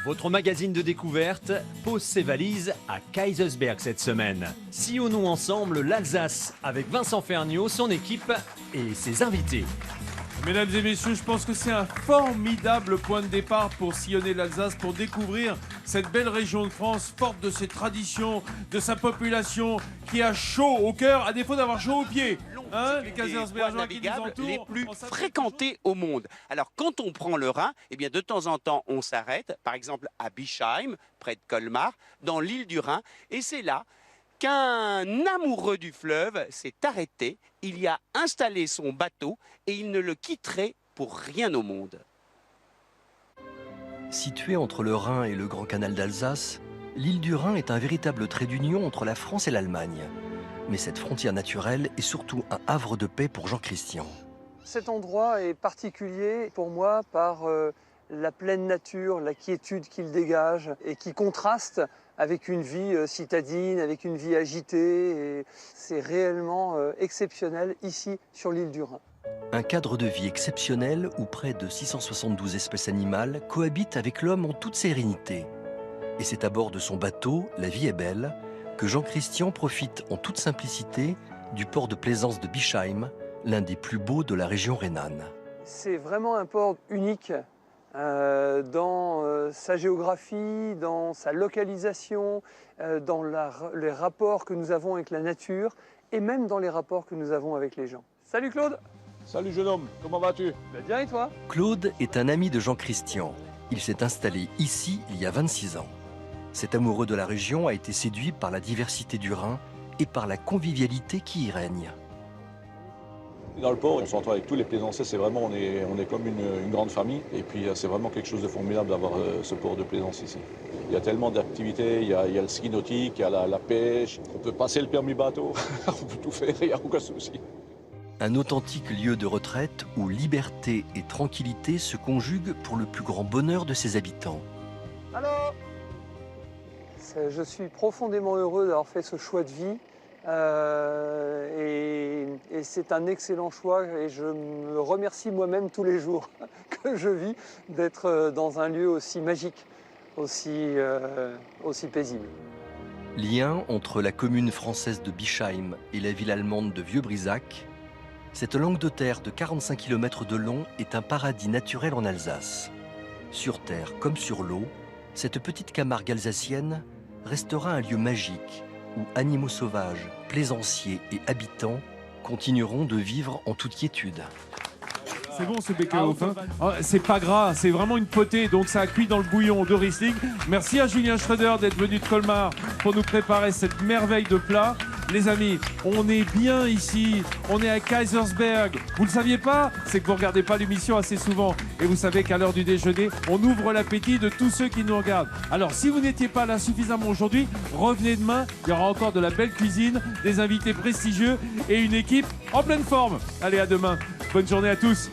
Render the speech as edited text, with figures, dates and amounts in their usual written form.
Votre magazine de découverte pose ses valises à Kaysersberg cette semaine. Sillonnons ensemble l'Alsace avec Vincent Ferniaud, son équipe et ses invités. Mesdames et messieurs, je pense que c'est un formidable point de départ pour sillonner l'Alsace, pour découvrir cette belle région de France, forte de ses traditions, de sa population, qui a chaud au cœur, à défaut d'avoir chaud aux pieds. Hein, les Kaysersbergeois qui nous entourent, les plus fréquentés au monde. Alors quand on prend le Rhin, eh bien de temps en temps on s'arrête, par exemple à Bischheim, près de Colmar, dans l'île du Rhin, et c'est là qu'un amoureux du fleuve s'est arrêté, il y a installé son bateau et il ne le quitterait pour rien au monde. Située entre le Rhin et le Grand Canal d'Alsace, l'île du Rhin est un véritable trait d'union entre la France et l'Allemagne. Mais cette frontière naturelle est surtout un havre de paix pour Jean Christian. Cet endroit est particulier pour moi par la pleine nature, la quiétude qu'il dégage et qui contraste avec une vie citadine, avec une vie agitée. C'est réellement exceptionnel ici sur l'île du Rhin. Un cadre de vie exceptionnel où près de 672 espèces animales cohabitent avec l'homme en toute sérénité. Et c'est à bord de son bateau, La Vie est belle, que Jean Christian profite en toute simplicité du port de plaisance de Bischheim, l'un des plus beaux de la région rhénane. C'est vraiment un port unique dans sa géographie, dans sa localisation, dans les rapports que nous avons avec la nature et même dans les rapports que nous avons avec les gens. Salut Claude! Salut jeune homme, comment vas-tu? Bien et toi? Claude est un ami de Jean Christian. Il s'est installé ici il y a 26 ans. Cet amoureux de la région a été séduit par la diversité du Rhin et par la convivialité qui y règne. Dans le port, on s'entend avec tous les plaisanciers, c'est vraiment, on est comme une grande famille. Et puis c'est vraiment quelque chose de formidable d'avoir ce port de plaisance ici. Il y a tellement d'activités, il y a le ski nautique, il y a la pêche, on peut passer le permis bateau, on peut tout faire, il n'y a aucun souci. Un authentique lieu de retraite où liberté et tranquillité se conjuguent pour le plus grand bonheur de ses habitants. Allô ? Je suis profondément heureux d'avoir fait ce choix de vie et c'est un excellent choix et je me remercie moi-même tous les jours que je vis d'être dans un lieu aussi magique, aussi paisible. Lien entre la commune française de Bischheim et la ville allemande de Vieux-Brisac, cette langue de terre de 45 km de long est un paradis naturel en Alsace. Sur terre comme sur l'eau, cette petite Camargue alsacienne restera un lieu magique où animaux sauvages, plaisanciers et habitants continueront de vivre en toute quiétude. C'est bon ce Beckerhof, hein. C'est pas gras, c'est vraiment une potée, donc ça a cuit dans le bouillon de Riesling. Merci à Julien Schröder d'être venu de Colmar pour nous préparer cette merveille de plat. Les amis, on est bien ici, on est à Kaysersberg. Vous ne le saviez pas? C'est que vous ne regardez pas l'émission assez souvent. Et vous savez qu'à l'heure du déjeuner, on ouvre l'appétit de tous ceux qui nous regardent. Alors si vous n'étiez pas là suffisamment aujourd'hui, revenez demain. Il y aura encore de la belle cuisine, des invités prestigieux et une équipe en pleine forme. Allez, à demain. Bonne journée à tous.